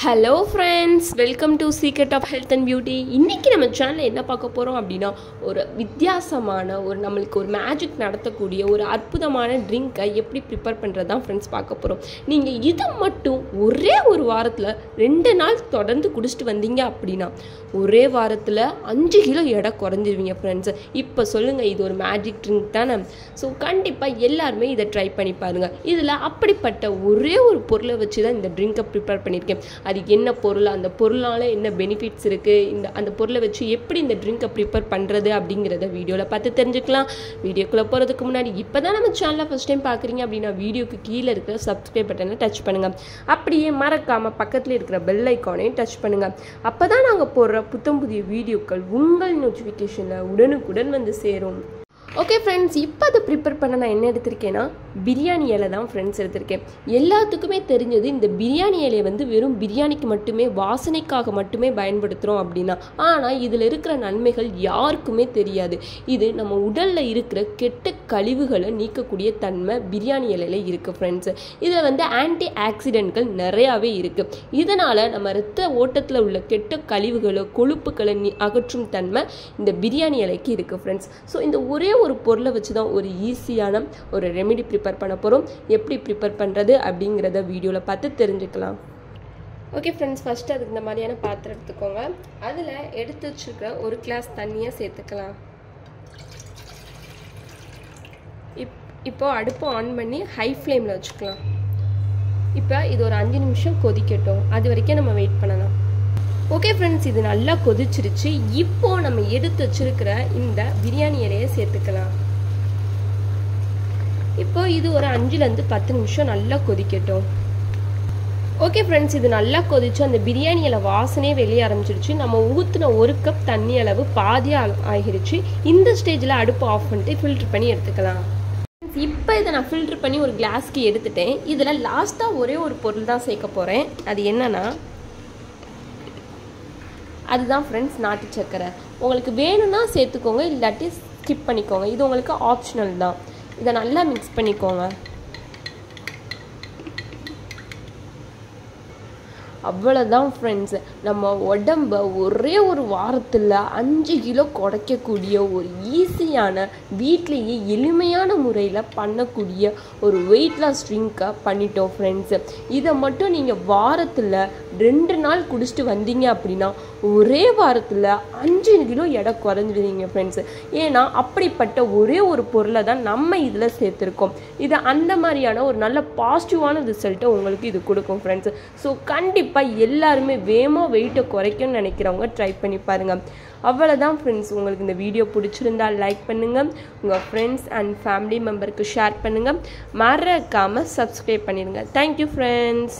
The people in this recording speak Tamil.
Hello friends, welcome to secret of health and beauty. இன்றைக்கி நம்ம சேனலில் என்ன பார்க்க போகிறோம் அப்படின்னா, ஒரு வித்தியாசமான நம்மளுக்கு ஒரு மேஜிக் நடத்தக்கூடிய ஒரு அற்புதமான ட்ரிங்க்கை எப்படி ப்ரிப்பேர் பண்ணுறது தான் ஃப்ரெண்ட்ஸ் பார்க்க போகிறோம். நீங்கள் இதை மட்டும் ஒரே ஒரு வாரத்தில் 2 நாள் தொடர்ந்து குடிச்சிட்டு வந்தீங்க அப்படின்னா ஒரே வாரத்தில் 5 கிலோ எடை குறைஞ்சிருவீங்க ஃப்ரெண்ட்ஸ். இப்போ சொல்லுங்கள், இது ஒரு மேஜிக் ட்ரிங்க் தானே? ஸோ கண்டிப்பாக எல்லாருமே இதை ட்ரை பண்ணி பாருங்கள். இதில் அப்படிப்பட்ட ஒரே ஒரு பொருளை வச்சு தான் இந்த ட்ரிங்க்கை ப்ரிப்பேர் பண்ணியிருக்கேன். அது என்ன பொருள், அந்த பொருளால் என்ன பெனிஃபிட்ஸ் இருக்குது, அந்த பொருளை வச்சு எப்படி இந்த ட்ரிங்க்கை ப்ரிப்பேர் பண்ணுறது அப்படிங்கிறத வீடியோவில் பார்த்து தெரிஞ்சுக்கலாம். வீடியோக்குள்ளே போகிறதுக்கு முன்னாடி இப்போ தான் நம்ம சேனலை ஃபஸ்ட் டைம் பார்க்குறீங்க அப்படின்னா வீடியோக்கு கீழே இருக்கிற சப்ஸ்கிரைப் பட்டனை டச் பண்ணுங்கள். அப்படியே மறக்காமல் பக்கத்தில் இருக்கிற பெல் ஐக்கானையும் டச் பண்ணுங்கள். அப்போ தான் நாங்கள் போடுற புத்தம் புதிய வீடியோக்கள் உங்கள் நோட்டிஃபிகேஷனில் உடனுக்குடன் வந்து சேரும். ஓகே ஃப்ரெண்ட்ஸ், இப்போ அதை ப்ரிப்பேர் பண்ண நான் என்ன எடுத்திருக்கேன்னா பிரியாணி இலை தான் ஃப்ரெண்ட்ஸ் எடுத்திருக்கேன். எல்லாத்துக்குமே தெரிஞ்சது இந்த பிரியாணி இலையை வெறும் பிரியாணிக்கு மட்டுமே, வாசனைக்காக மட்டுமே பயன்படுத்துகிறோம் அப்படின்னா, ஆனால் இதில் இருக்கிற நன்மைகள் யாருக்குமே தெரியாது. இது நம்ம உடலில் இருக்கிற கெட்ட கழிவுகளை நீக்கக்கூடிய தன்மை பிரியாணி இலையில் இருக்குது ஃப்ரெண்ட்ஸ். இதில் ஆன்டி ஆக்சிடென்ட்கள் நிறையாவே இருக்குது. இதனால் நம்ம ரத்த ஓட்டத்தில் உள்ள கெட்ட கழிவுகளை, கொழுப்புகளை அகற்றும் தன்மை இந்த பிரியாணி இலைக்கு இருக்குது ஃப்ரெண்ட்ஸ். ஸோ இந்த ஒரே ஒரு பொருளை வச்சு தான் ஒரு ஈஸியான ஒரு ரெமெடி ப்ரிப்பேர் பண்ண போகிறோம். எப்படி ப்ரிப்பேர் பண்ணுறது அப்படிங்கிறத வீடியோவில் பார்த்து தெரிஞ்சுக்கலாம். ஓகே ஃப்ரெண்ட்ஸ், ஃபஸ்ட்டு அதுக்கு இந்த மாதிரியான பாத்திரம் எடுத்துக்கோங்க. அதில் எடுத்து வச்சுருக்கிற 1 கிளாஸ் தண்ணியை சேர்த்துக்கலாம். இப்போது அடுப்பை ஆன் பண்ணி ஹை ஃப்ளேமில் வச்சுக்கலாம். இப்போ இது ஒரு 5 நிமிஷம் கொதிக்கட்டும். அது வரைக்கும் நம்ம வெயிட் பண்ணலாம். ஓகே ஃப்ரெண்ட்ஸ், இது நல்லா கொதிச்சிருச்சு. இப்போது நம்ம எடுத்து வச்சுருக்கிற இந்த பிரியாணி இலையை சேர்த்துக்கலாம். இப்போ இது ஒரு 5லேருந்து 10 நிமிஷம் நல்லா கொதிக்கட்டும். ஓகே ஃப்ரெண்ட்ஸ், இது நல்லா கொதிச்சு அந்த பிரியாணி இலை வாசனையே வெளியே ஆரம்பிச்சிருச்சு. நம்ம ஊற்றின 1 கப் தண்ணி அளவு பாதியாக ஆகிருச்சு. இந்த ஸ்டேஜில் அடுப்பு ஆஃப் பண்ணிட்டு ஃபில்டர் பண்ணி எடுத்துக்கலாம். இப்போ இதை நான் ஃபில்டர் பண்ணி ஒரு கிளாஸ்க்கு எடுத்துட்டேன். இதில் லாஸ்ட்டாக ஒரே ஒரு பொருள் தான் சேர்க்க போகிறேன். அது என்னன்னா, அதுதான் ஃப்ரெண்ட்ஸ் நாட்டு சர்க்கரை. உங்களுக்கு வேணும்னா சேர்த்துக்கோங்க, இல்லாட்டி ஸ்கிப் பண்ணிக்கோங்க. இது உங்களுக்கு ஆப்ஷனல் தான். இதை நல்லா மிக்ஸ் பண்ணிக்கோங்க. அவ்வளோதான் ஃப்ரெண்ட்ஸ், நம்ம உடம்ப ஒரே ஒரு வாரத்தில் 5 கிலோ குறைக்கக்கூடிய ஒரு ஈஸியான, வீட்லேயே எளிமையான முறையில் பண்ணக்கூடிய ஒரு வெயிட் லாஸ் ட்ரிங்க்கை பண்ணிட்டோம் ஃப்ரெண்ட்ஸ். இதை மட்டும் நீங்கள் வாரத்தில் 2 நாள் குடிச்சிட்டு வந்தீங்க அப்படின்னா ஒரே வாரத்தில் 5 கிலோ எடை குறைஞ்சிடுவீங்க ஃப்ரெண்ட்ஸ். ஏன்னா அப்படிப்பட்ட ஒரே ஒரு பொருளை தான் நம்ம இதில் சேர்த்துருக்கோம். இது அந்த மாதிரியான ஒரு நல்ல பாசிட்டிவான ரிசல்ட்டை உங்களுக்கு இது கொடுக்கும் ஃப்ரெண்ட்ஸ். ஸோ கண்டிப்பாக எல்லாருமே வேகமாக வெயிட்டை குறைக்கணும்னு நினைக்கிறவங்க ட்ரை பண்ணி பாருங்கள். அவ்வளோதான் ஃப்ரெண்ட்ஸ். உங்களுக்கு இந்த வீடியோ பிடிச்சிருந்தால் லைக் பண்ணுங்கள், உங்கள் ஃப்ரெண்ட்ஸ் அண்ட் ஃபேமிலி மெம்பருக்கு ஷேர் பண்ணுங்கள், மறக்காமல் சப்ஸ்கிரைப் பண்ணிடுங்க. Thank you friends.